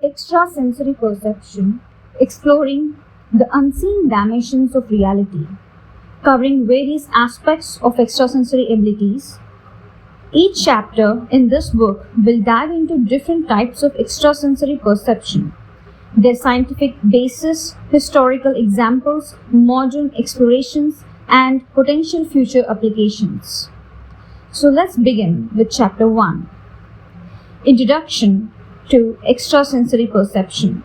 Extrasensory Perception, exploring the unseen dimensions of reality, covering various aspects of extrasensory abilities. Each chapter in this book will dive into different types of extrasensory perception, their scientific basis, historical examples, modern explorations, and potential future applications. So let's begin with Chapter 1. Introduction to Extrasensory Perception.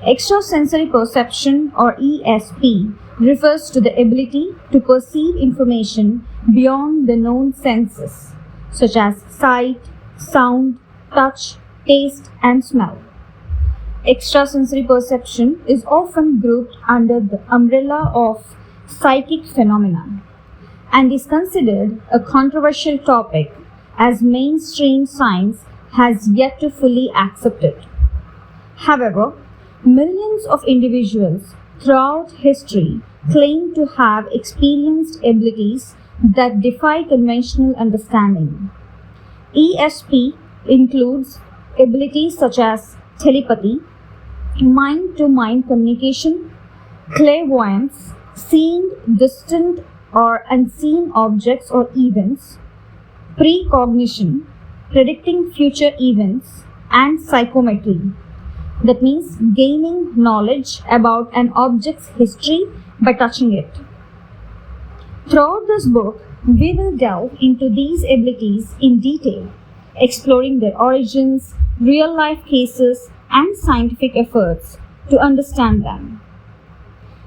Extrasensory perception, or ESP, refers to the ability to perceive information beyond the known senses, such as sight, sound, touch, taste, and smell. Extrasensory perception is often grouped under the umbrella of psychic phenomena and is considered a controversial topic as mainstream science has yet to fully accept it. However, millions of individuals throughout history claim to have experienced abilities that defy conventional understanding. ESP includes abilities such as telepathy, mind-to-mind communication, clairvoyance, seeing distant or unseen objects or events, precognition, predicting future events, and psychometry. That means gaining knowledge about an object's history by touching it. Throughout this book, we will delve into these abilities in detail, exploring their origins, real-life cases, and scientific efforts to understand them.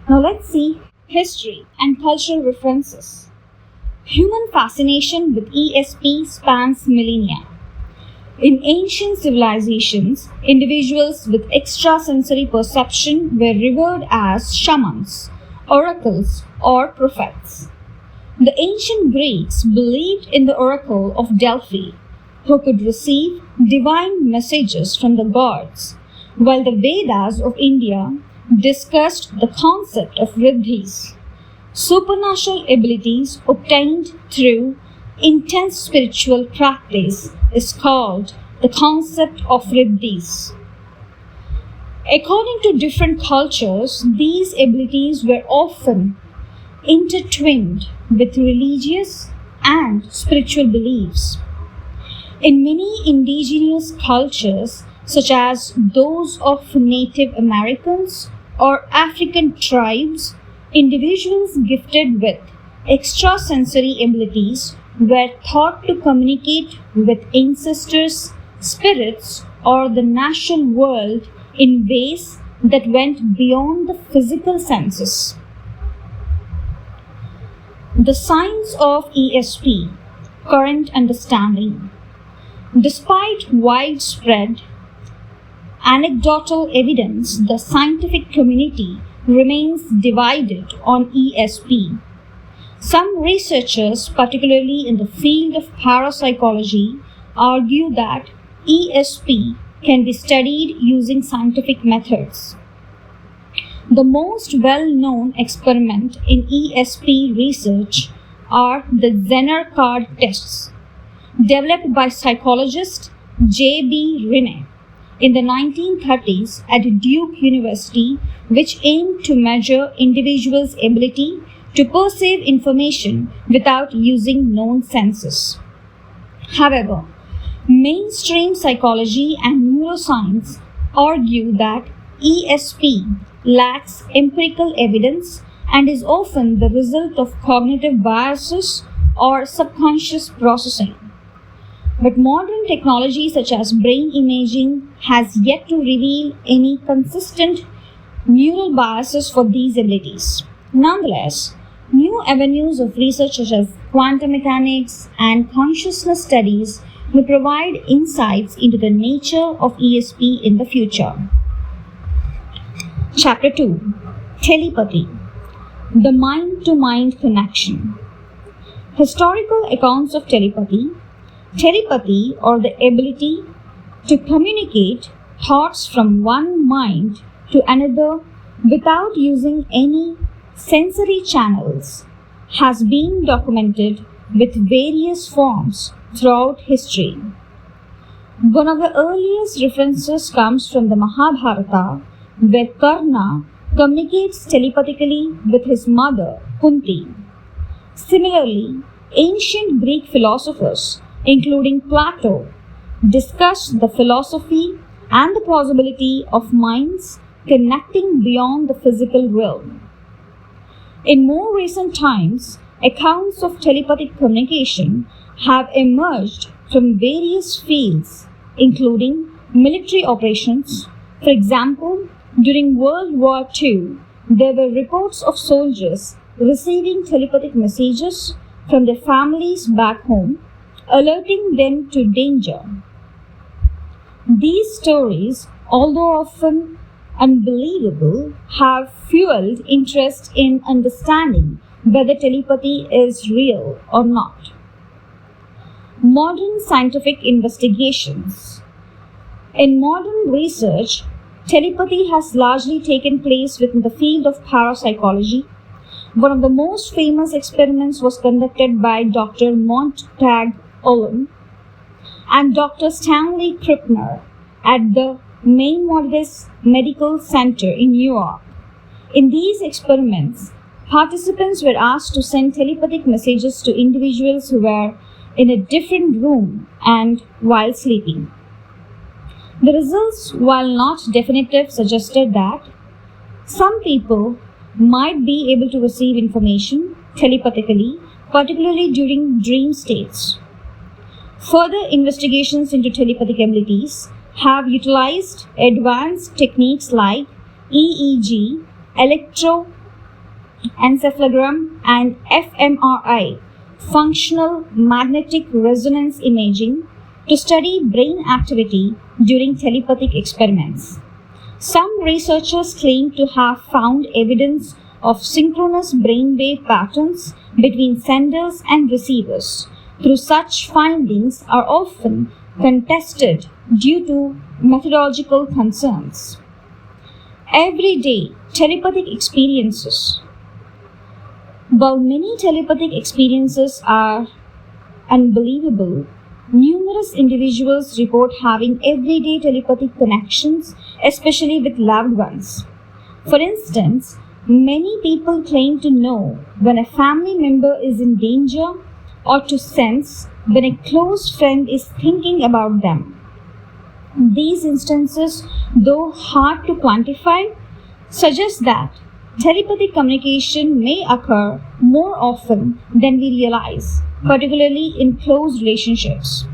Now let's see history and cultural references. Human fascination with ESP spans millennia. In ancient civilizations, individuals with extrasensory perception were revered as shamans, oracles, or prophets. The ancient Greeks believed in the oracle of Delphi, who could receive divine messages from the gods, while the Vedas of India discussed the concept of riddhis, supernatural abilities obtained through intense spiritual practice is called the concept of riddhis. According to different cultures, these abilities were often intertwined with religious and spiritual beliefs. In many indigenous cultures, such as those of Native Americans or African tribes, individuals gifted with extrasensory abilities were thought to communicate with ancestors, spirits, or the natural world in ways that went beyond the physical senses. The science of ESP, current understanding. Despite widespread anecdotal evidence, the scientific community remains divided on ESP. Some researchers, particularly in the field of parapsychology, argue that ESP can be studied using scientific methods. The most well-known experiment in ESP research are the Zener card tests, developed by psychologist J.B. Rinne in the 1930s at Duke University, which aimed to measure individuals' ability to perceive information without using known senses. However, mainstream psychology and neuroscience argue that ESP lacks empirical evidence and is often the result of cognitive biases or subconscious processing. But modern technology such as brain imaging has yet to reveal any consistent neural biases for these abilities. Nonetheless, new avenues of research such as quantum mechanics and consciousness studies may provide insights into the nature of ESP in the future. Chapter 2. Telepathy. The mind-to-mind connection. Historical accounts of telepathy. Telepathy, or the ability to communicate thoughts from one mind to another without using any sensory channels, has been documented with various forms throughout history. One of the earliest references comes from the Mahabharata, where Karna communicates telepathically with his mother, Kunti. Similarly, ancient Greek philosophers, including Plato, discussed the philosophy and the possibility of minds connecting beyond the physical realm. In more recent times, accounts of telepathic communication have emerged from various fields, including military operations. For example, during World War II, there were reports of soldiers receiving telepathic messages from their families back home, alerting them to danger. These stories, although often unbelievable, have fueled interest in understanding whether telepathy is real or not. Modern scientific investigations. In modern research, telepathy has largely taken place within the field of parapsychology. One of the most famous experiments was conducted by Dr. Montague Owen and Dr. Stanley Krippner at the Maimonides Medical Center in New York. In these experiments, participants were asked to send telepathic messages to individuals who were in a different room and while sleeping. The results, while not definitive, suggested that some people might be able to receive information telepathically, particularly during dream states. Further investigations into telepathic abilities have utilized advanced techniques like EEG, electroencephalogram, and fMRI, functional magnetic resonance imaging, to study brain activity during telepathic experiments. Some researchers claim to have found evidence of synchronous brainwave patterns between senders and receivers, though such findings are often contested due to methodological concerns. Everyday telepathic experiences. While many telepathic experiences are unbelievable, numerous individuals report having everyday telepathic connections, especially with loved ones. For instance, many people claim to know when a family member is in danger or to sense when a close friend is thinking about them. These instances, though hard to quantify, suggest that telepathic communication may occur more often than we realize, particularly in close relationships.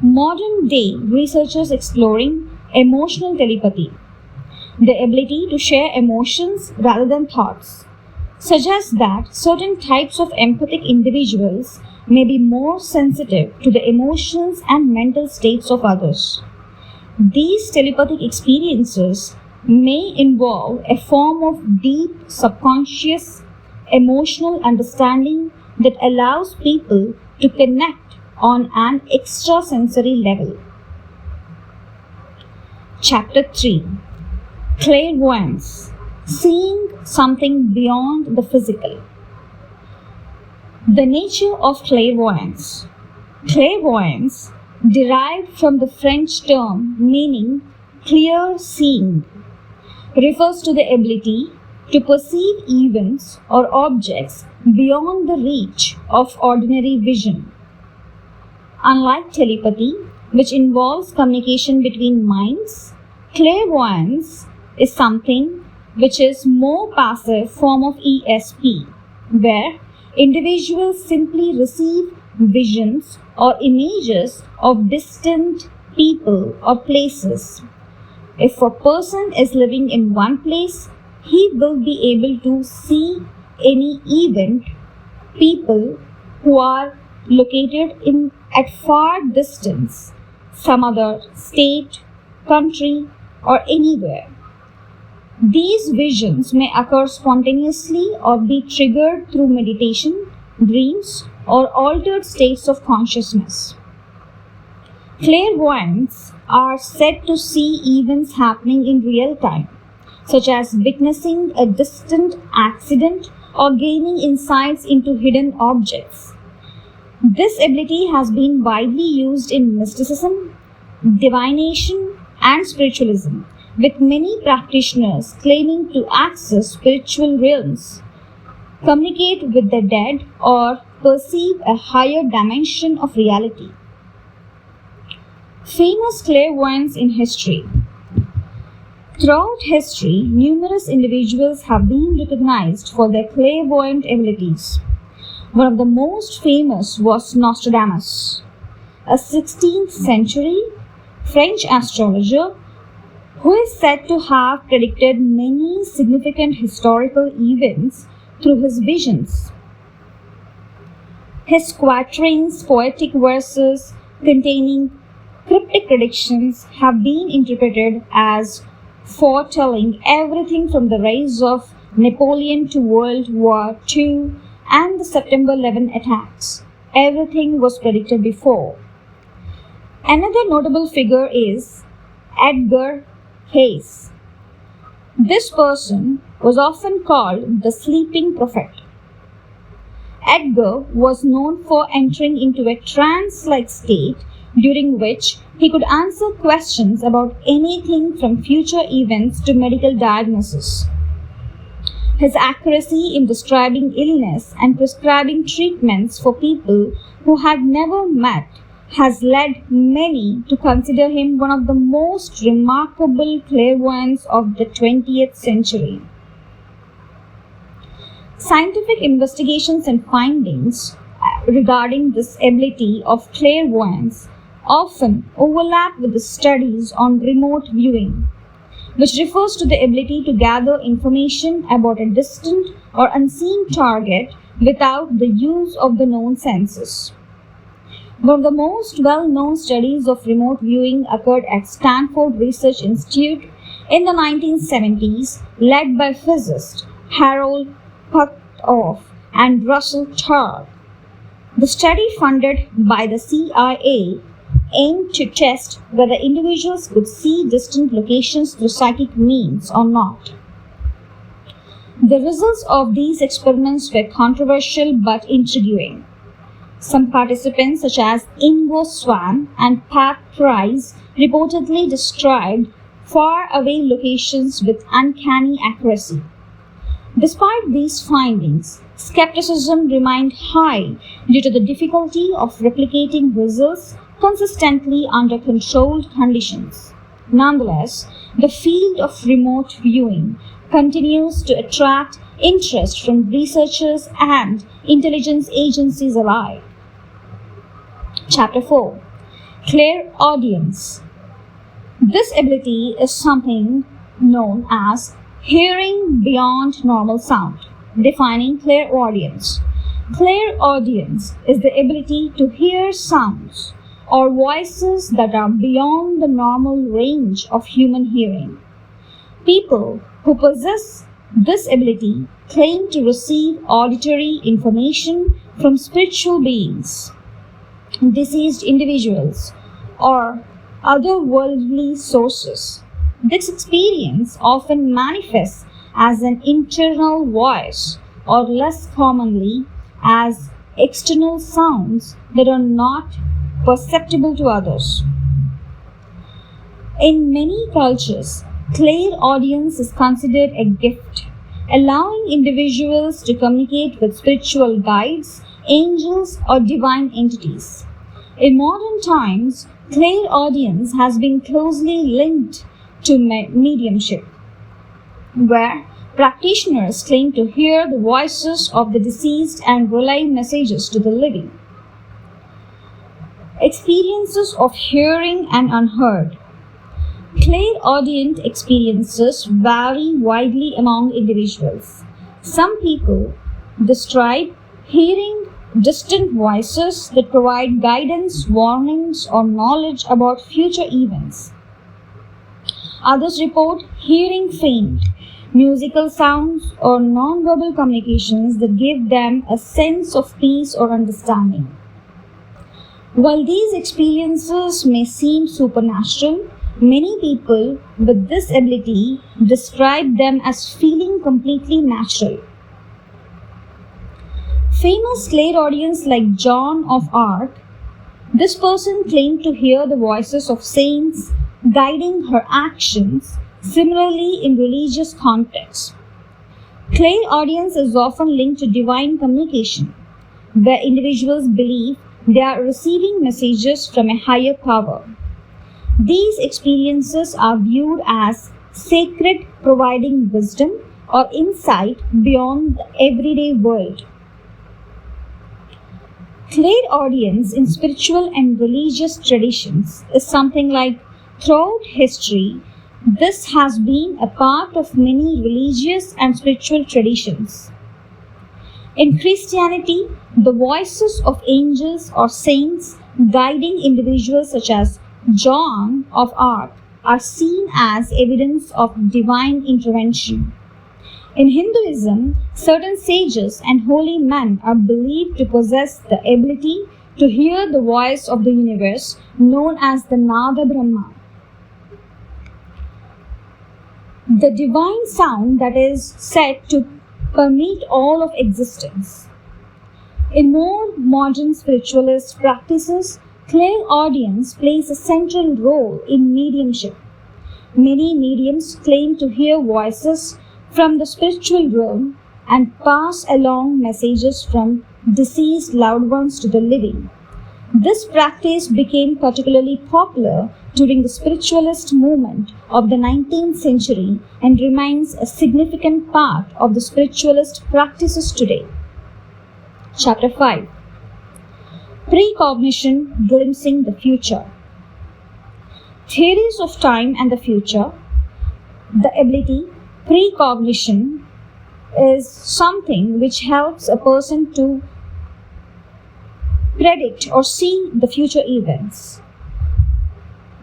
Modern day researchers exploring emotional telepathy, the ability to share emotions rather than thoughts, suggests that certain types of empathic individuals may be more sensitive to the emotions and mental states of others. These telepathic experiences may involve a form of deep subconscious emotional understanding that allows people to connect on an extrasensory level. Chapter 3. Clairvoyance. Seeing something beyond the physical. The nature of clairvoyance. Clairvoyance, derived from the French term meaning clear seeing, refers to the ability to perceive events or objects beyond the reach of ordinary vision. Unlike telepathy, which involves communication between minds, clairvoyance is something which is more passive form of ESP, where individuals simply receive visions or images of distant people or places. If a person is living in one place, he will be able to see any event, people who are located at far distance, some other state, country, or anywhere. These visions may occur spontaneously or be triggered through meditation, dreams, or altered states of consciousness. Clairvoyants are said to see events happening in real time, such as witnessing a distant accident or gaining insights into hidden objects. This ability has been widely used in mysticism, divination, and spiritualism, with many practitioners claiming to access spiritual realms, communicate with the dead, or perceive a higher dimension of reality. Famous clairvoyants in history. Throughout history, numerous individuals have been recognized for their clairvoyant abilities. One of the most famous was Nostradamus, a 16th century French astrologer who is said to have predicted many significant historical events through his visions. His quatrains, poetic verses containing cryptic predictions, have been interpreted as foretelling everything from the rise of Napoleon to World War II and the September 11 attacks. Everything was predicted before. Another notable figure is Edgar Cayce. This person was often called the sleeping prophet. Edgar was known for entering into a trance-like state during which he could answer questions about anything from future events to medical diagnosis. His accuracy in describing illness and prescribing treatments for people who had never met has led many to consider him one of the most remarkable clairvoyants of the 20th century. Scientific investigations and findings regarding this ability of clairvoyance often overlap with the studies on remote viewing, which refers to the ability to gather information about a distant or unseen target without the use of the known senses. One of the most well-known studies of remote viewing occurred at Stanford Research Institute in the 1970s, led by physicists Harold Puthoff and Russell Tarr. The study, funded by the CIA, aimed to test whether individuals could see distant locations through psychic means or not. The results of these experiments were controversial but intriguing. Some participants, such as Ingo Swann and Pat Price, reportedly described far-away locations with uncanny accuracy. Despite these findings, skepticism remained high due to the difficulty of replicating results consistently under controlled conditions. Nonetheless, the field of remote viewing continues to attract interest from researchers and intelligence agencies alike. Chapter 4. Clairaudience. This ability is something known as hearing beyond normal sound. Defining clairaudience. Clairaudience is the ability to hear sounds or voices that are beyond the normal range of human hearing. People who possess this ability claim to receive auditory information from spiritual beings, deceased individuals, or otherworldly sources. This experience often manifests as an internal voice, or less commonly as external sounds that are not perceptible to others. In many cultures, clairaudience is considered a gift, allowing individuals to communicate with spiritual guides, angels, or divine entities. In modern times, clairaudience has been closely linked to mediumship, where practitioners claim to hear the voices of the deceased and relay messages to the living. Experiences of hearing and unheard. Clairaudient experiences vary widely among individuals. Some people describe hearing distant voices that provide guidance, warnings, or knowledge about future events. Others report hearing faint, musical sounds, or non-verbal communications that give them a sense of peace or understanding. While these experiences may seem supernatural, many people with this ability describe them as feeling completely natural. Famous clairaudience like Joan of Arc, this person claimed to hear the voices of saints guiding her actions, similarly in religious contexts. Clairaudience is often linked to divine communication, where individuals believe they are receiving messages from a higher power. These experiences are viewed as sacred, providing wisdom or insight beyond the everyday world. Clairaudience in spiritual and religious traditions is something like throughout history, this has been a part of many religious and spiritual traditions. In Christianity, the voices of angels or saints guiding individuals such as Joan of Arc are seen as evidence of divine intervention. In Hinduism, certain sages and holy men are believed to possess the ability to hear the voice of the universe, known as the Nada Brahma. The divine sound that is said to permeate all of existence. In more modern spiritualist practices, clairaudience plays a central role in mediumship. Many mediums claim to hear voices from the spiritual realm and pass along messages from deceased loved ones to the living. This practice became particularly popular during the spiritualist movement of the 19th century and remains a significant part of the spiritualist practices today. Chapter 5. Precognition, glimpsing the future. Theories of time and the future. The ability, precognition, is something which helps a person to predict or see the future events.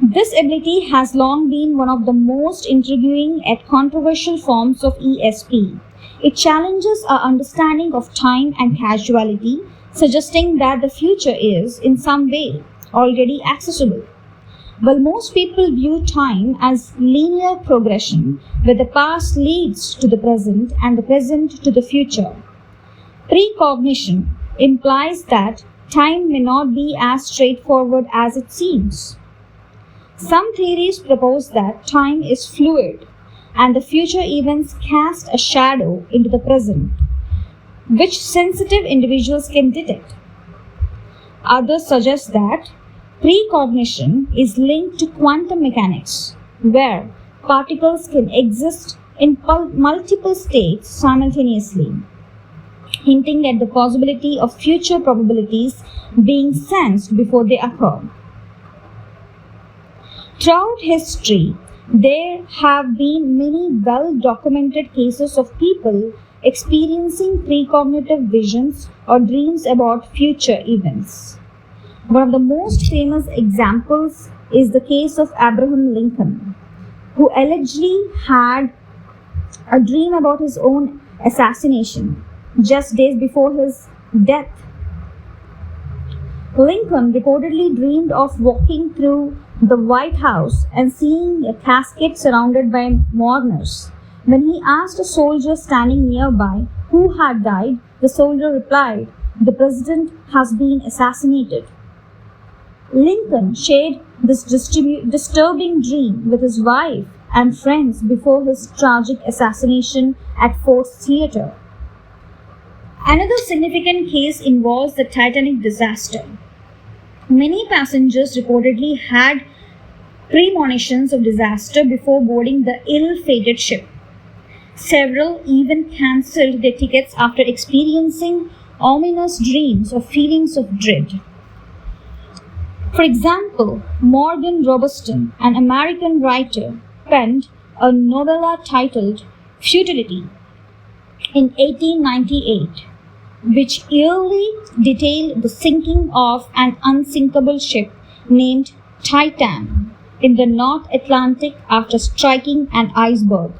This ability has long been one of the most intriguing and controversial forms of ESP. It challenges our understanding of time and causality, suggesting that the future is, in some way, already accessible. While most people view time as linear progression, where the past leads to the present and the present to the future, precognition implies that time may not be as straightforward as it seems. Some theories propose that time is fluid and the future events cast a shadow into the present, which sensitive individuals can detect. Others suggest that precognition is linked to quantum mechanics, where particles can exist in multiple states simultaneously, hinting at the possibility of future probabilities being sensed before they occur. Throughout history, there have been many well-documented cases of people experiencing precognitive visions or dreams about future events. One of the most famous examples is the case of Abraham Lincoln, who allegedly had a dream about his own assassination just days before his death. Lincoln reportedly dreamed of walking through the White House and seeing a casket surrounded by mourners. When he asked a soldier standing nearby who had died, the soldier replied, "The president has been assassinated." Lincoln shared this disturbing dream with his wife and friends before his tragic assassination at Ford's Theater. Another significant case involves the Titanic disaster. Many passengers reportedly had premonitions of disaster before boarding the ill-fated ship. Several even cancelled their tickets after experiencing ominous dreams or feelings of dread. For example, Morgan Robertson, an American writer, penned a novella titled Futility in 1898, which eerily detailed the sinking of an unsinkable ship named Titan in the North Atlantic after striking an iceberg.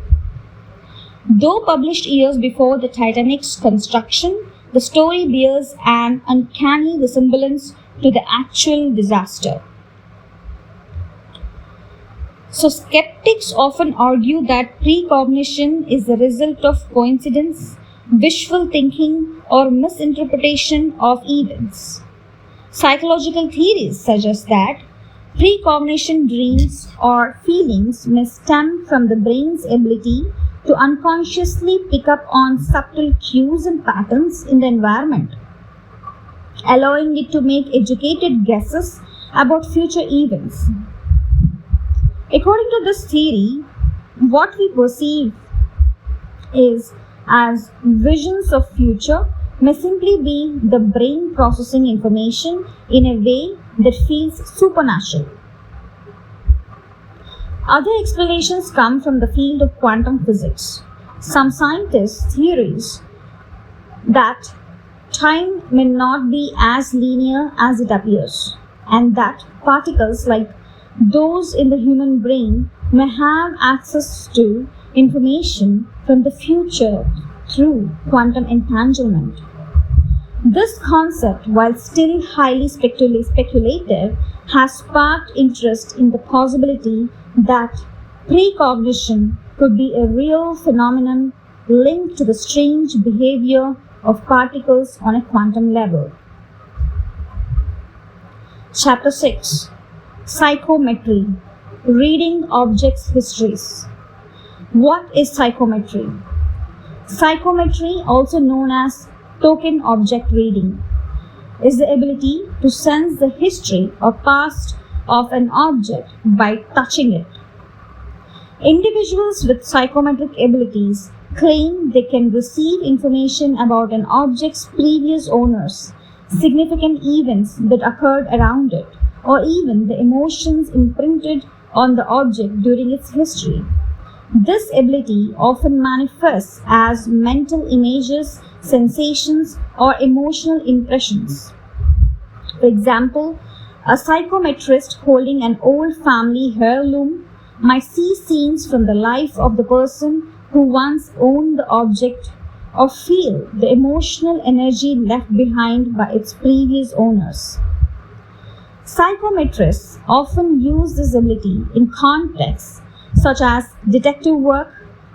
Though published years before the Titanic's construction, the story bears an uncanny resemblance to the actual disaster. So skeptics often argue that precognition is the result of coincidence wishful thinking, or misinterpretation of events. Psychological theories suggest that precognition dreams or feelings may stem from the brain's ability to unconsciously pick up on subtle cues and patterns in the environment, allowing it to make educated guesses about future events. According to this theory, what we perceive is as visions of future may simply be the brain processing information in a way that feels supernatural. Other explanations come from the field of quantum physics. Some scientists theorize that time may not be as linear as it appears, and that particles like those in the human brain may have access to information from the future through quantum entanglement. This concept, while still highly speculative, has sparked interest in the possibility that precognition could be a real phenomenon linked to the strange behavior of particles on a quantum level. Chapter 6. Psychometry. Reading objects' histories. What is psychometry? Psychometry, also known as token object reading, is the ability to sense the history or past of an object by touching it. Individuals with psychometric abilities claim they can receive information about an object's previous owners, significant events that occurred around it, or even the emotions imprinted on the object during its history. This ability often manifests as mental images, sensations, or emotional impressions. For example, a psychometrist holding an old family heirloom might see scenes from the life of the person who once owned the object, or feel the emotional energy left behind by its previous owners. Psychometrists often use this ability in contexts such as detective work,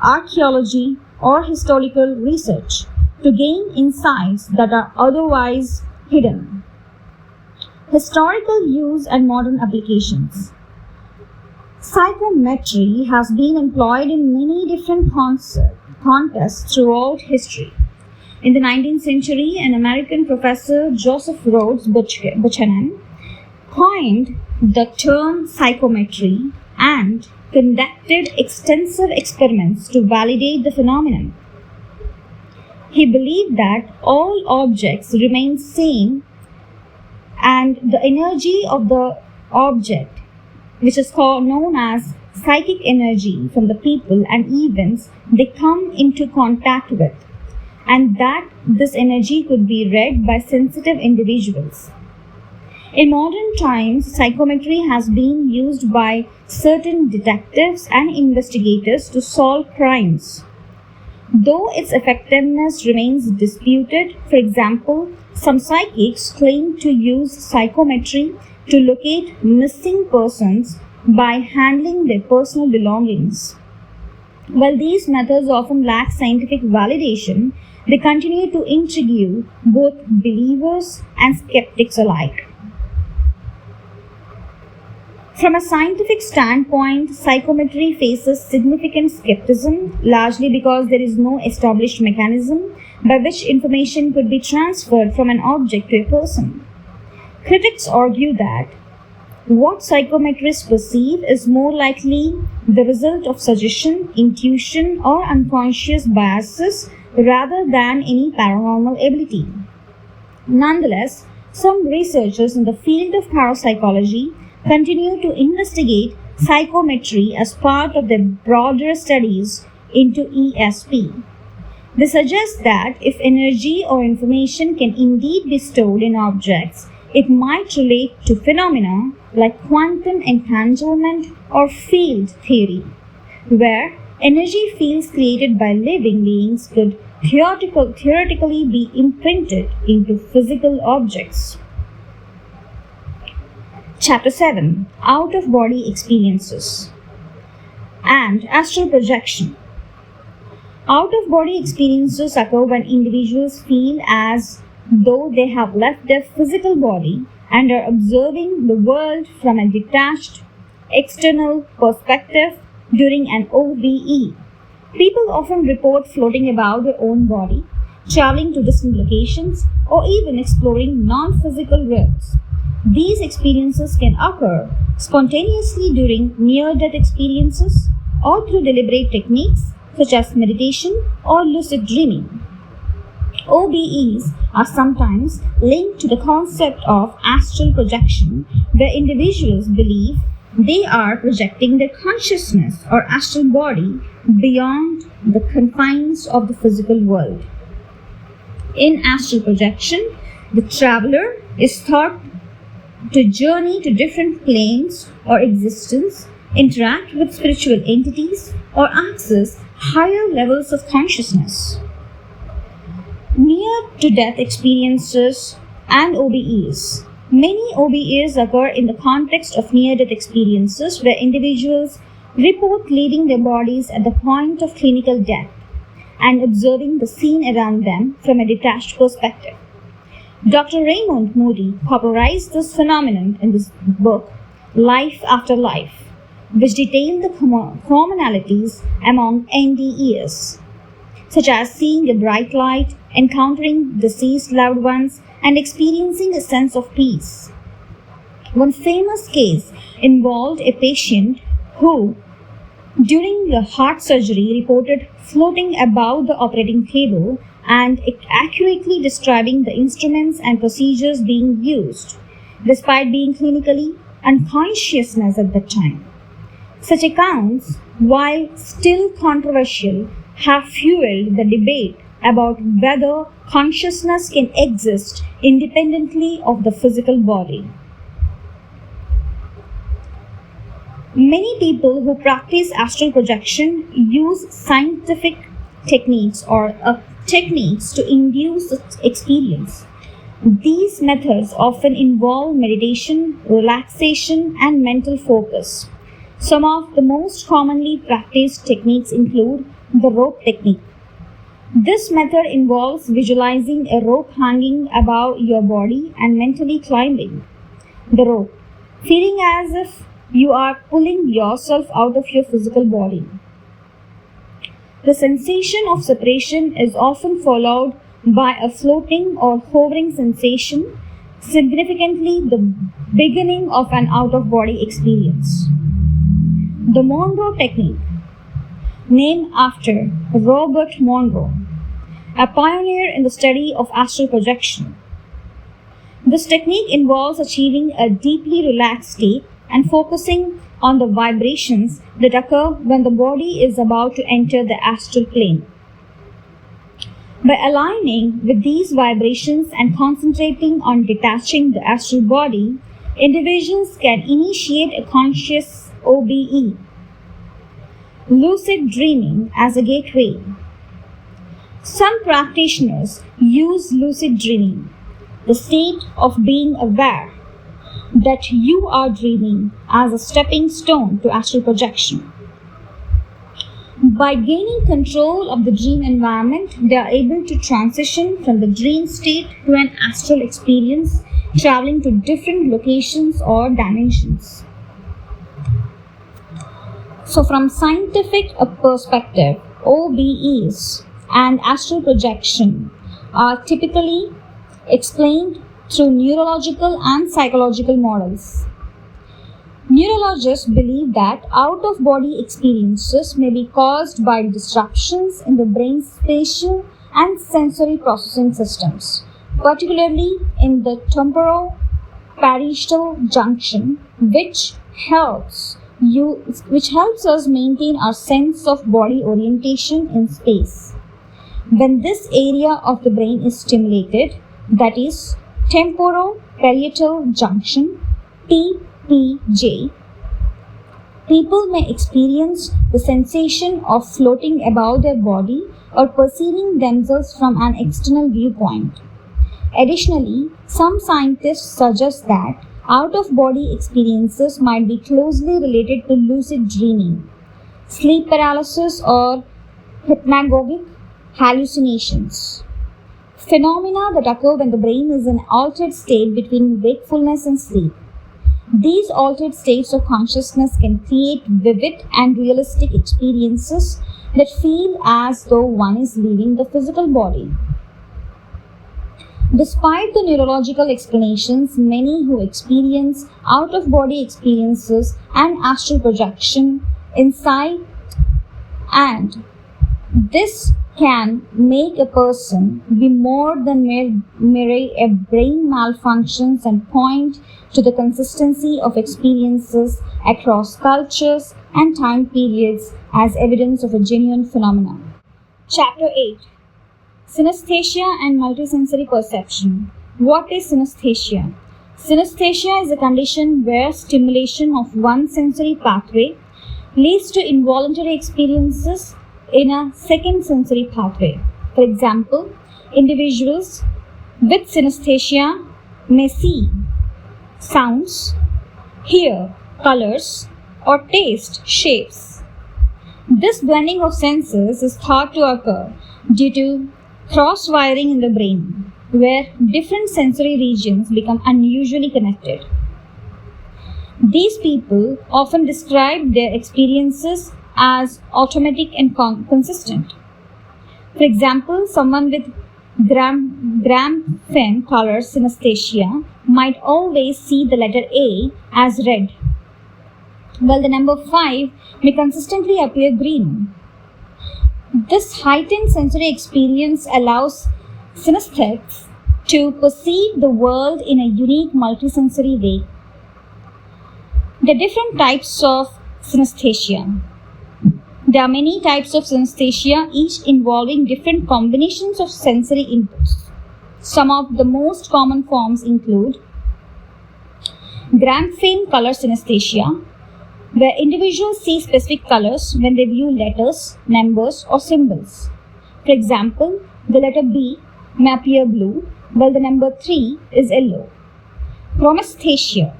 archaeology, or historical research to gain insights that are otherwise hidden. Historical use and modern applications. Psychometry has been employed in many different contexts throughout history. In the 19th century, an American professor, Joseph Rhodes Buchanan, coined the term psychometry and conducted extensive experiments to validate the phenomenon. He believed that all objects remain same and the energy of the object, which is known as psychic energy from the people and events they come into contact with, and that this energy could be read by sensitive individuals. In modern times, psychometry has been used by certain detectives and investigators to solve crimes. Though its effectiveness remains disputed, for example, some psychics claim to use psychometry to locate missing persons by handling their personal belongings. While these methods often lack scientific validation, they continue to intrigue both believers and skeptics alike. From a scientific standpoint, psychometry faces significant skepticism, largely because there is no established mechanism by which information could be transferred from an object to a person. Critics argue that what psychometrists perceive is more likely the result of suggestion, intuition, or unconscious biases rather than any paranormal ability. Nonetheless, some researchers in the field of parapsychology continue to investigate psychometry as part of their broader studies into ESP. They suggest that if energy or information can indeed be stored in objects, it might relate to phenomena like quantum entanglement or field theory, where energy fields created by living beings could theoretically be imprinted into physical objects. Chapter 7. Out-of-body experiences and astral projection. Out of body experiences occur when individuals feel as though they have left their physical body and are observing the world from a detached, external perspective during an OBE. People often report floating about their own body, traveling to distant locations, or even exploring non-physical realms. These experiences can occur spontaneously during near-death experiences or through deliberate techniques such as meditation or lucid dreaming. OBEs are sometimes linked to the concept of astral projection, where individuals believe they are projecting their consciousness or astral body beyond the confines of the physical world. In astral projection, the traveler is thought to journey to different planes or existence, interact with spiritual entities, or access higher levels of consciousness. Near-to-death experiences and OBEs. Many OBEs occur in the context of near-death experiences where individuals report leaving their bodies at the point of clinical death and observing the scene around them from a detached perspective. Dr. Raymond Moody popularized this phenomenon in his book, Life After Life, which detailed the commonalities among NDEs, such as seeing a bright light, encountering deceased loved ones, and experiencing a sense of peace. One famous case involved a patient who, during a heart surgery, reported floating above the operating table and accurately describing the instruments and procedures being used, despite being clinically unconscious at the time. Such accounts, while still controversial, have fueled the debate about whether consciousness can exist independently of the physical body. Many people who practice astral projection use scientific techniques or techniques to induce experience. These methods often involve meditation, relaxation, and mental focus. Some of the most commonly practiced techniques include the rope technique. This method involves visualizing a rope hanging above your body and mentally climbing the rope, feeling as if you are pulling yourself out of your physical body. The sensation of separation is often followed by a floating or hovering sensation, significantly the beginning of an out-of-body experience. The Monroe technique, named after Robert Monroe, a pioneer in the study of astral projection. This technique involves achieving a deeply relaxed state and focusing on the vibrations that occur when the body is about to enter the astral plane. By aligning with these vibrations and concentrating on detaching the astral body, individuals can initiate a conscious OBE. Lucid dreaming as a gateway. Some practitioners use lucid dreaming, the state of being aware that you are dreaming, as a stepping stone to astral projection. By gaining control of the dream environment, they are able to transition from the dream state to an astral experience, traveling to different locations or dimensions. So from scientific perspective, OBEs and astral projection are typically explained through neurological and psychological models. Neurologists believe that out-of-body experiences may be caused by disruptions in the brain's spatial and sensory processing systems, particularly in the temporoparietal junction, which helps us maintain our sense of body orientation in space. When this area of the brain is stimulated, that is, temporoparietal junction, TPJ, people may experience the sensation of floating above their body or perceiving themselves from an external viewpoint. Additionally, some scientists suggest that out-of-body experiences might be closely related to lucid dreaming, sleep paralysis, or Hypnagogic hallucinations. Phenomena that occur when the brain is in an altered state between wakefulness and sleep. These altered states of consciousness can create vivid and realistic experiences that feel as though one is leaving the physical body. Despite the neurological explanations, many who experience out-of-body experiences and astral projection, insight, and this can make a person be more than mere a brain malfunctions and point to the consistency of experiences across cultures and time periods as evidence of a genuine phenomenon. Chapter 8. Synesthesia and multisensory perception. What is synesthesia? Synesthesia is a condition where stimulation of one sensory pathway leads to involuntary experiences in a second sensory pathway. For example, individuals with synesthesia may see sounds, hear colors, or taste shapes. This blending of senses is thought to occur due to cross-wiring in the brain, where different sensory regions become unusually connected. These people often describe their experiences as automatic and consistent. For example, someone with gram-fen color synesthesia might always see the letter A as red, while the number 5 may consistently appear green. This heightened sensory experience allows synesthetes to perceive the world in a unique multisensory way. There are different types of synesthesia. There are many types of synesthesia, each involving different combinations of sensory inputs. Some of the most common forms include gram-fen color synesthesia, where individuals see specific colors when they view letters, numbers, or symbols. For example, the letter B may appear blue, while the number 3 is yellow. Chromesthesia.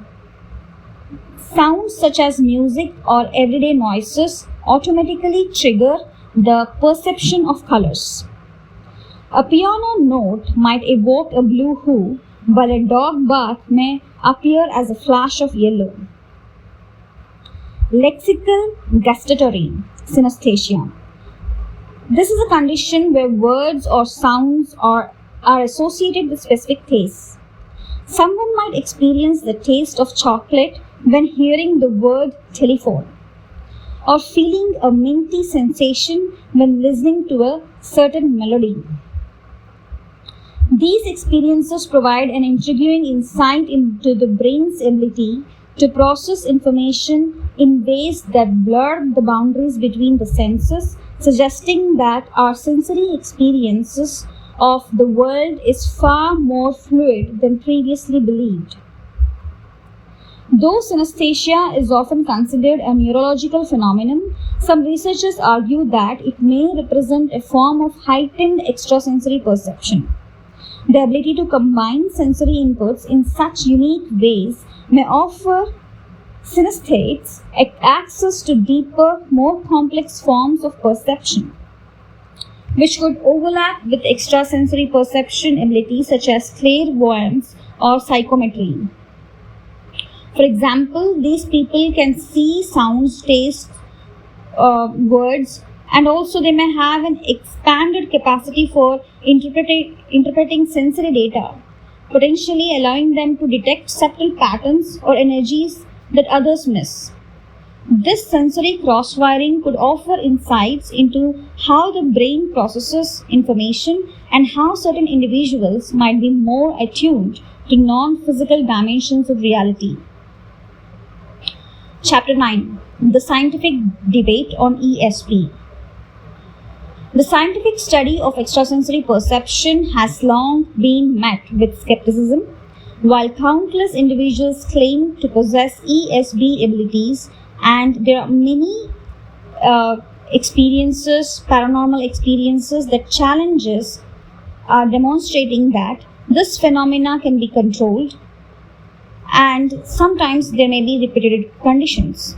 Sounds such as music or everyday noises automatically trigger the perception of colors. A piano note might evoke a blue hue, while a dog bark may appear as a flash of yellow. Lexical gustatory synesthesia. This is a condition where words or sounds are associated with specific tastes. Someone might experience the taste of chocolate when hearing the word telephone, or feeling a minty sensation when listening to a certain melody. These experiences provide an intriguing insight into the brain's ability to process information in ways that blur the boundaries between the senses, suggesting that our sensory experiences of the world is far more fluid than previously believed. Though synesthesia is often considered a neurological phenomenon, some researchers argue that it may represent a form of heightened extrasensory perception. The ability to combine sensory inputs in such unique ways may offer synesthetes access to deeper, more complex forms of perception, which could overlap with extrasensory perception abilities such as clairvoyance or psychometry. For example, these people can see sounds, taste, words, and also they may have an expanded capacity for interpreting sensory data, potentially allowing them to detect subtle patterns or energies that others miss. This sensory cross-wiring could offer insights into how the brain processes information and how certain individuals might be more attuned to non-physical dimensions of reality. Chapter 9. The Scientific Debate on ESP. The scientific study of extrasensory perception has long been met with skepticism. While countless individuals claim to possess ESP abilities, and there are many paranormal experiences that challenges are demonstrating that this phenomena can be controlled, and sometimes there may be repeated conditions.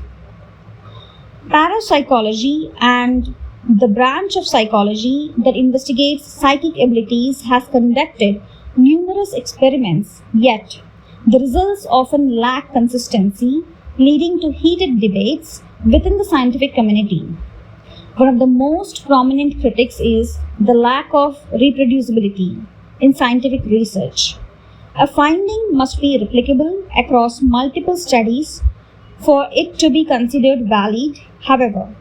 Parapsychology and the branch of psychology that investigates psychic abilities, has conducted numerous experiments, yet the results often lack consistency, leading to heated debates within the scientific community. One of the most prominent critics is the lack of reproducibility in scientific research. A finding must be replicable across multiple studies for it to be considered valid. However,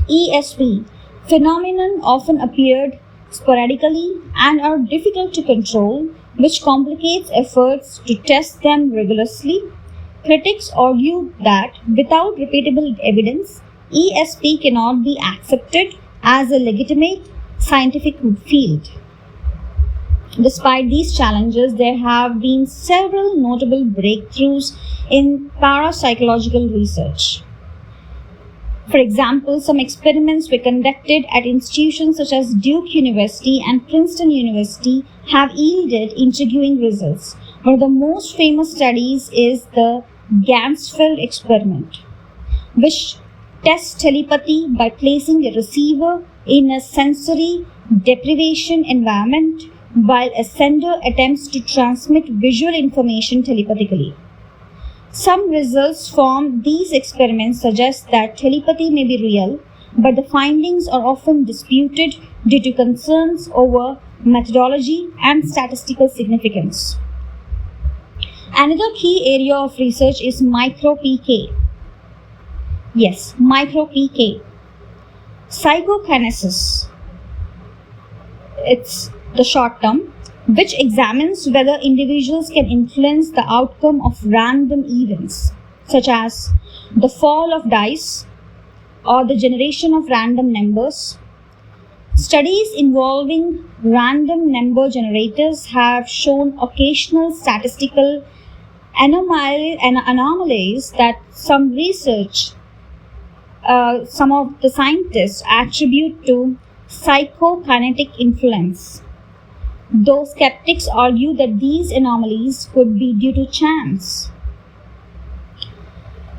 ESP phenomenon often appeared sporadically and are difficult to control, which complicates efforts to test them rigorously. Critics argue that without repeatable evidence, ESP cannot be accepted as a legitimate scientific field. Despite these challenges, there have been several notable breakthroughs in parapsychological research. For example, some experiments were conducted at institutions such as Duke University and Princeton University have yielded intriguing results. One of the most famous studies is the Ganzfeld experiment, which tests telepathy by placing a receiver in a sensory deprivation environment while a sender attempts to transmit visual information telepathically. Some results from these experiments suggest that telepathy may be real, but the findings are often disputed due to concerns over methodology and statistical significance. Another key area of research is micro-PK. Yes, micro-PK. Psychokinesis. It's the short term, which examines whether individuals can influence the outcome of random events, such as the fall of dice or the generation of random numbers. Studies involving random number generators have shown occasional statistical anomalies that some of the scientists attribute to psychokinetic influence, though skeptics argue that these anomalies could be due to chance.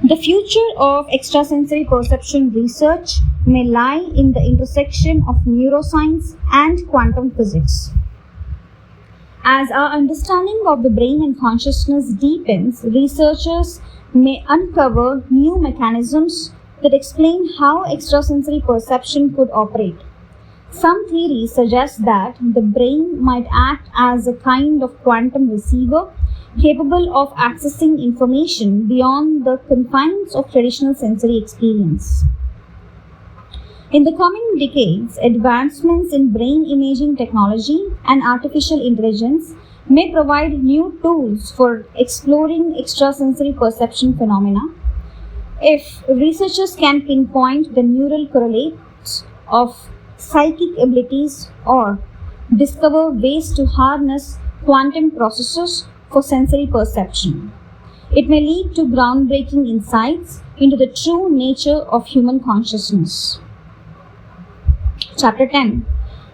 The future of extrasensory perception research may lie in the intersection of neuroscience and quantum physics. As our understanding of the brain and consciousness deepens, researchers may uncover new mechanisms that explain how extrasensory perception could operate. Some theories suggest that the brain might act as a kind of quantum receiver capable of accessing information beyond the confines of traditional sensory experience. In the coming decades, advancements in brain imaging technology and artificial intelligence may provide new tools for exploring extrasensory perception phenomena. If researchers can pinpoint the neural correlates of psychic abilities or discover ways to harness quantum processes for sensory perception, it may lead to groundbreaking insights into the true nature of human consciousness. Chapter 10: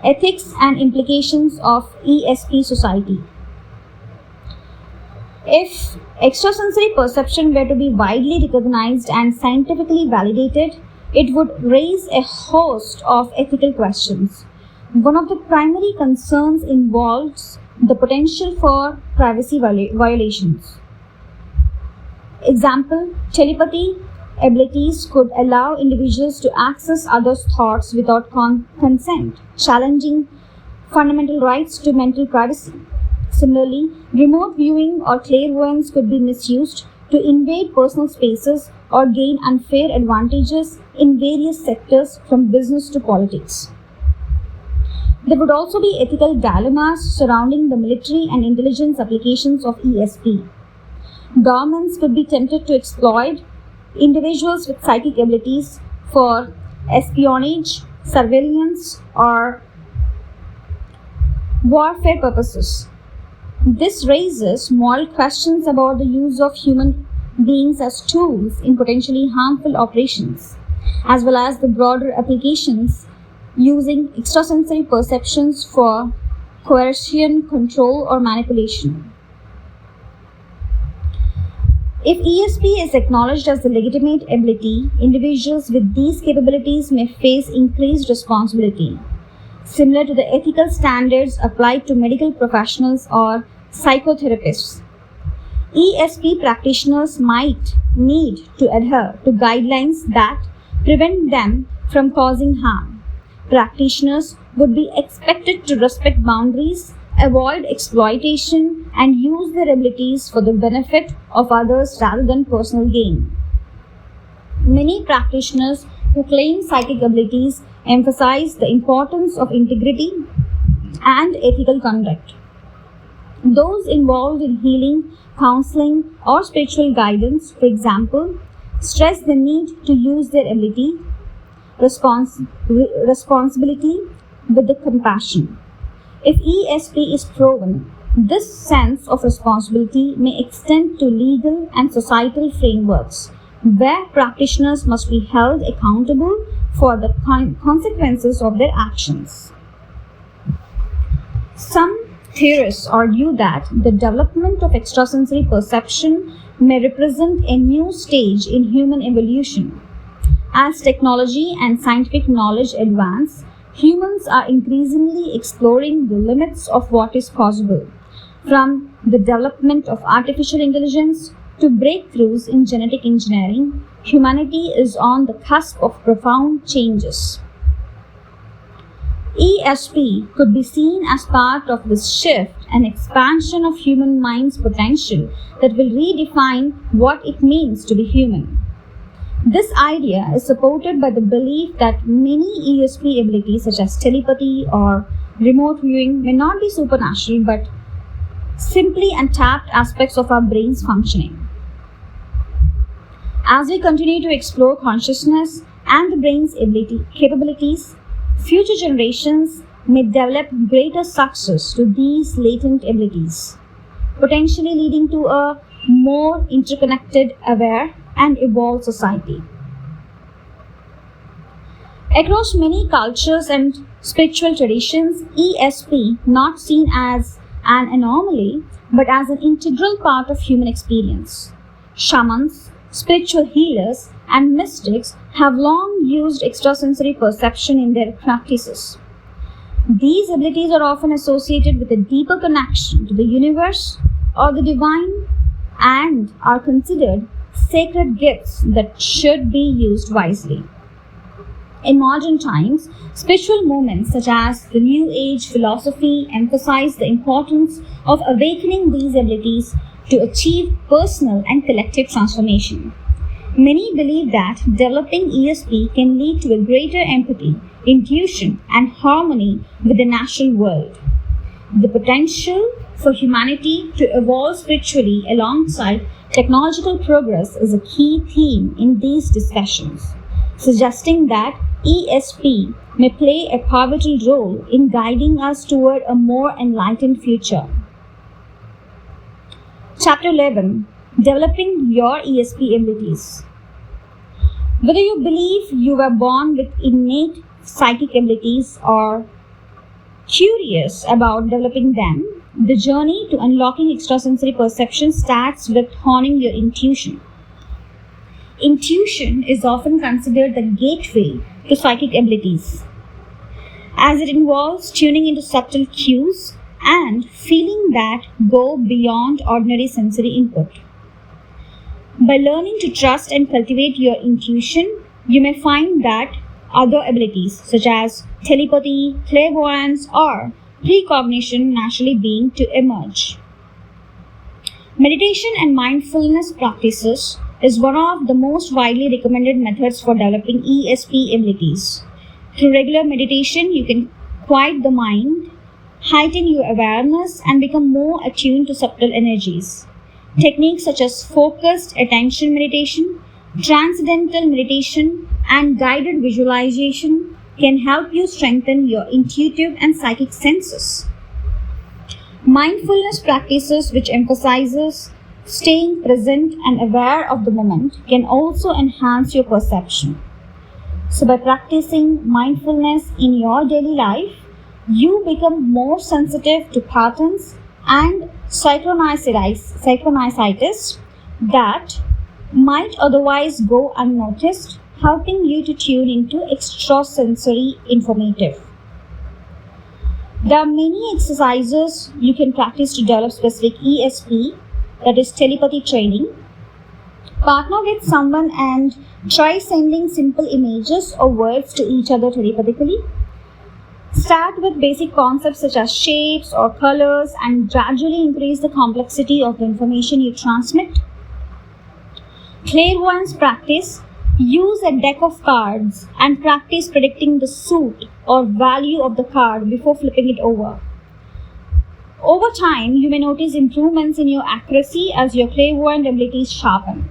Ethics and Implications of ESP Society. If extrasensory perception were to be widely recognized and scientifically validated, it would raise a host of ethical questions. One of the primary concerns involves the potential for privacy violations. Example, telepathy abilities could allow individuals to access others' thoughts without consent, challenging fundamental rights to mental privacy. Similarly, remote viewing or clairvoyance could be misused to invade personal spaces or gain unfair advantages in various sectors from business to politics. There would also be ethical dilemmas surrounding the military and intelligence applications of ESP. Governments could be tempted to exploit individuals with psychic abilities for espionage, surveillance, or warfare purposes. This raises moral questions about the use of human beings as tools in potentially harmful operations, as well as the broader applications using extrasensory perceptions for coercion, control, or manipulation. If ESP is acknowledged as a legitimate ability, individuals with these capabilities may face increased responsibility, similar to the ethical standards applied to medical professionals or psychotherapists. ESP practitioners might need to adhere to guidelines that prevent them from causing harm. Practitioners would be expected to respect boundaries, avoid exploitation, and use their abilities for the benefit of others rather than personal gain. Many practitioners who claim psychic abilities emphasize the importance of integrity and ethical conduct. Those involved in healing, counseling, or spiritual guidance, for example, stress the need to use their ability, responsibility with the compassion. If ESP is proven, this sense of responsibility may extend to legal and societal frameworks, where practitioners must be held accountable for the consequences of their actions. Some theorists argue that the development of extrasensory perception may represent a new stage in human evolution. As technology and scientific knowledge advance, humans are increasingly exploring the limits of what is possible, from the development of artificial intelligence to breakthroughs in genetic engineering. Humanity is on the cusp of profound changes. ESP could be seen as part of this shift and expansion of human mind's potential that will redefine what it means to be human. This idea is supported by the belief that many ESP abilities such as telepathy or remote viewing may not be supernatural but simply untapped aspects of our brain's functioning. As we continue to explore consciousness and the brain's capabilities, future generations may develop greater success to these latent abilities, potentially leading to a more interconnected, aware, and evolved society. Across many cultures and spiritual traditions, ESP not seen as an anomaly but as an integral part of human experience. Shamans, spiritual healers, and mystics have long used extrasensory perception in their practices. These abilities are often associated with a deeper connection to the universe or the divine and are considered sacred gifts that should be used wisely. In modern times, spiritual movements such as the New Age philosophy emphasize the importance of awakening these abilities to achieve personal and collective transformation. Many believe that developing ESP can lead to a greater empathy, intuition, and harmony with the natural world. The potential for humanity to evolve spiritually alongside technological progress is a key theme in these discussions, suggesting that ESP may play a pivotal role in guiding us toward a more enlightened future. Chapter 11. Developing your ESP abilities. Whether you believe you were born with innate psychic abilities or curious about developing them, the journey to unlocking extrasensory perception starts with honing your intuition. Intuition is often considered the gateway to psychic abilities, as it involves tuning into subtle cues and feeling that go beyond ordinary sensory input. By learning to trust and cultivate your intuition, you may find that other abilities such as telepathy, clairvoyance, or precognition naturally begin to emerge. Meditation and mindfulness practices is one of the most widely recommended methods for developing ESP abilities. Through regular meditation, you can quiet the mind, heighten your awareness, and become more attuned to subtle energies. Techniques such as focused attention meditation, transcendental meditation, and guided visualization can help you strengthen your intuitive and psychic senses. Mindfulness practices, which emphasizes staying present and aware of the moment, can also enhance your perception. So by practicing mindfulness in your daily life, you become more sensitive to patterns and synchronicities, that might otherwise go unnoticed, helping you to tune into extrasensory informative. There are many exercises you can practice to develop specific ESP, that is telepathy training. Partner with someone and try sending simple images or words to each other telepathically. Start with basic concepts such as shapes or colors and gradually increase the complexity of the information you transmit. Clairvoyance practice. Use a deck of cards and practice predicting the suit or value of the card before flipping it over. Over time, you may notice improvements in your accuracy as your clairvoyant abilities sharpen.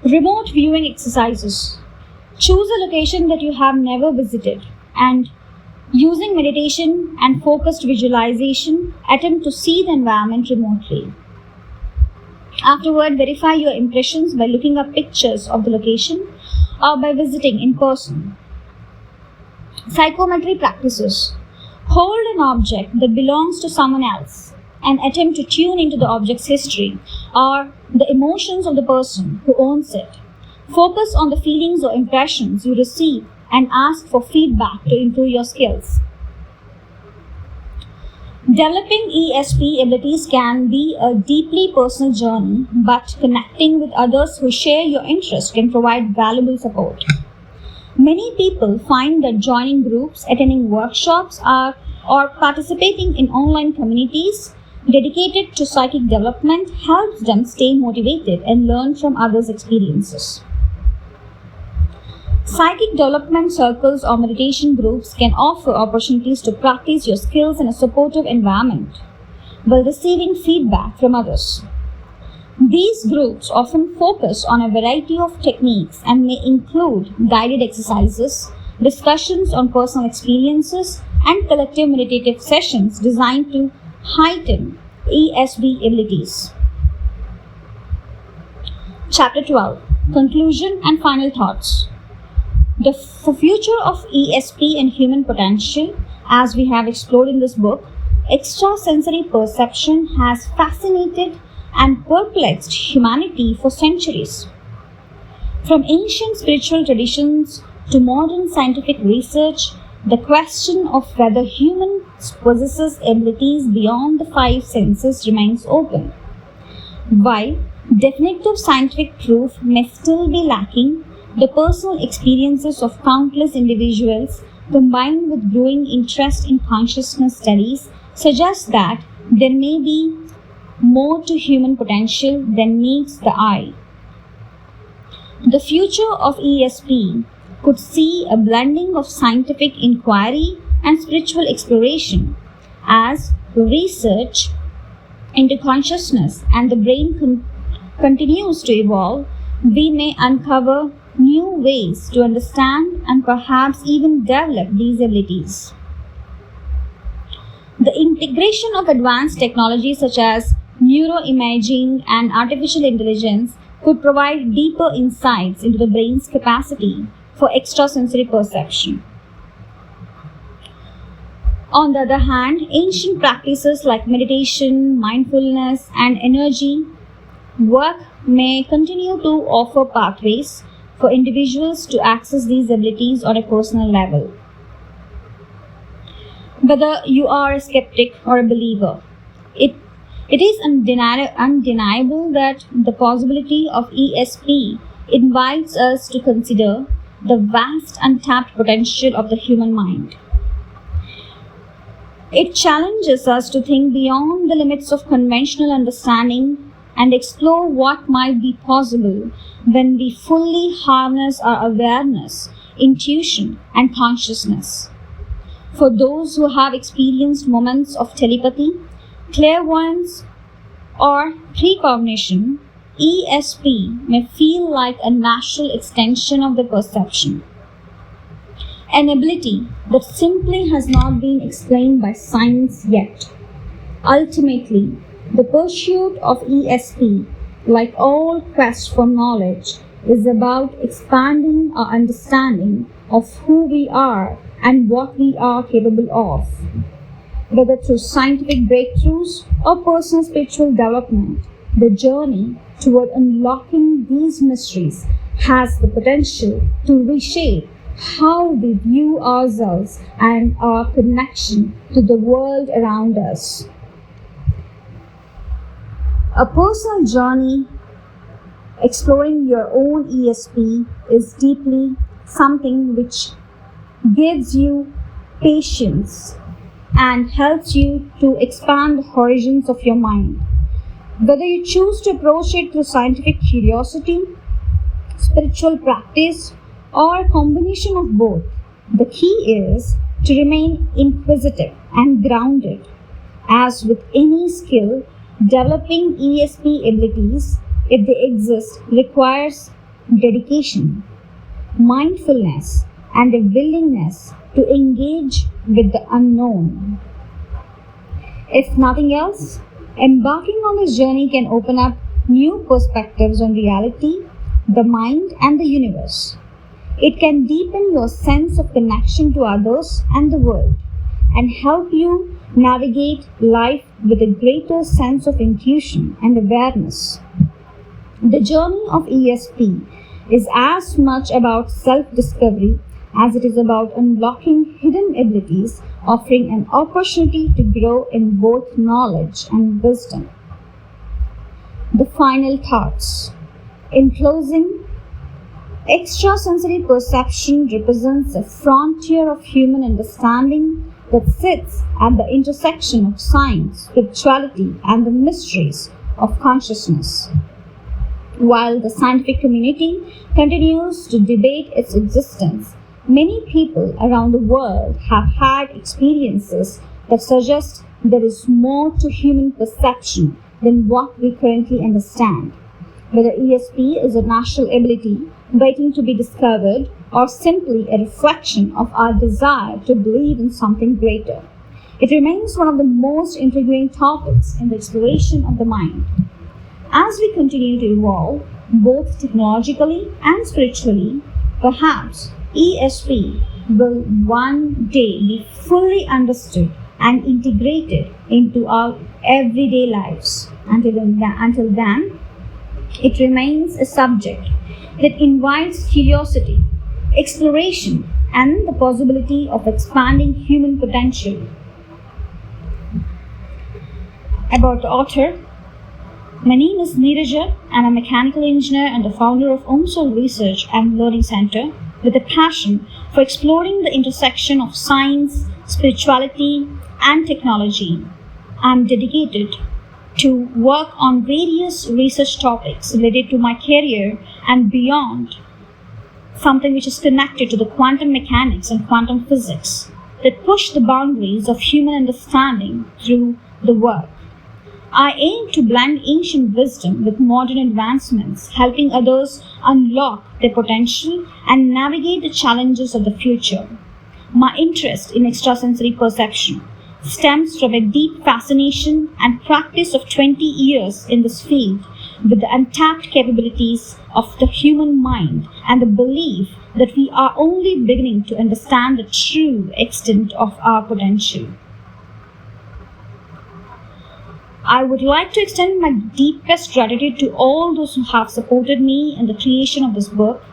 Remote viewing exercises. Choose a location that you have never visited and using meditation and focused visualization, attempt to see the environment remotely. Afterward, verify your impressions by looking up pictures of the location or by visiting in person. Psychometry practices. Hold an object that belongs to someone else and attempt to tune into the object's history or the emotions of the person who owns it. Focus on the feelings or impressions you receive and ask for feedback to improve your skills. Developing ESP abilities can be a deeply personal journey, but connecting with others who share your interest can provide valuable support. Many people find that joining groups, attending workshops, or participating in online communities dedicated to psychic development helps them stay motivated and learn from others' experiences. Psychic development circles or meditation groups can offer opportunities to practice your skills in a supportive environment while receiving feedback from others. These groups often focus on a variety of techniques and may include guided exercises, discussions on personal experiences, and collective meditative sessions designed to heighten ESP abilities. Chapter 12. Conclusion and final thoughts. The future of ESP and human potential, as we have explored in this book, extrasensory perception has fascinated and perplexed humanity for centuries. From ancient spiritual traditions to modern scientific research, the question of whether humans possess abilities beyond the five senses remains open. While definitive scientific proof may still be lacking, the personal experiences of countless individuals, combined with growing interest in consciousness studies, suggest that there may be more to human potential than meets the eye. The future of ESP could see a blending of scientific inquiry and spiritual exploration. As research into consciousness and the brain continues to evolve, we may uncover new ways to understand and perhaps even develop these abilities. The integration of advanced technologies such as neuroimaging and artificial intelligence could provide deeper insights into the brain's capacity for extrasensory perception. On the other hand, ancient practices like meditation, mindfulness, and energy work may continue to offer pathways for individuals to access these abilities on a personal level. Whether you are a skeptic or a believer, it is undeniable that the possibility of ESP invites us to consider the vast untapped potential of the human mind. It challenges us to think beyond the limits of conventional understanding and explore what might be possible when we fully harness our awareness, intuition, and consciousness. For those who have experienced moments of telepathy, clairvoyance, or precognition, ESP may feel like a natural extension of the perception, an ability that simply has not been explained by science yet. Ultimately, the pursuit of ESP, like all quest for knowledge, is about expanding our understanding of who we are and what we are capable of. Whether through scientific breakthroughs or personal spiritual development, The journey toward unlocking these mysteries has the potential to reshape how we view ourselves and our connection to the world around us. A personal journey exploring your own ESP is deeply something which gives you patience and helps you to expand the horizons of your mind. Whether you choose to approach it through scientific curiosity, spiritual practice, or a combination of both, the key is to remain inquisitive and grounded. As with any skill, developing ESP abilities, if they exist, requires dedication, mindfulness, and a willingness to engage with the unknown. If nothing else, embarking on this journey can open up new perspectives on reality, the mind, and the universe. It can deepen your sense of connection to others and the world, and help you navigate life with a greater sense of intuition and awareness. The journey of ESP is as much about self-discovery as it is about unlocking hidden abilities, offering an opportunity to grow in both knowledge and wisdom. The final thoughts. In closing, extrasensory perception represents a frontier of human understanding that sits at the intersection of science, spirituality, and the mysteries of consciousness. While the scientific community continues to debate its existence, many people around the world have had experiences that suggest there is more to human perception than what we currently understand. Whether ESP is a natural ability waiting to be discovered or simply a reflection of our desire to believe in something greater, it remains one of the most intriguing topics in the exploration of the mind. As we continue to evolve, both technologically and spiritually, perhaps ESP will one day be fully understood and integrated into our everyday lives. Until then, it remains a subject that invites curiosity, exploration, and the possibility of expanding human potential. About the author. My name is Neeraja, and I'm a mechanical engineer and the founder of OMSOL Research and Learning Center with a passion for exploring the intersection of science, spirituality, and technology. I'm dedicated to work on various research topics related to my career and beyond, something which is connected to the quantum mechanics and quantum physics that push the boundaries of human understanding through the work. I aim to blend ancient wisdom with modern advancements, helping others unlock their potential and navigate the challenges of the future. My interest in extrasensory perception stems from a deep fascination and practice of 20 years in this field with the untapped capabilities of the human mind and the belief that we are only beginning to understand the true extent of our potential. I would like to extend my deepest gratitude to all those who have supported me in the creation of this book,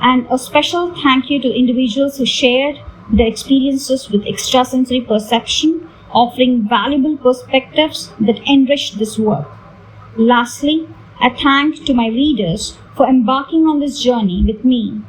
and a special thank you to individuals who shared their experiences with extrasensory perception, offering valuable perspectives that enrich this work. Lastly, a thank to my readers for embarking on this journey with me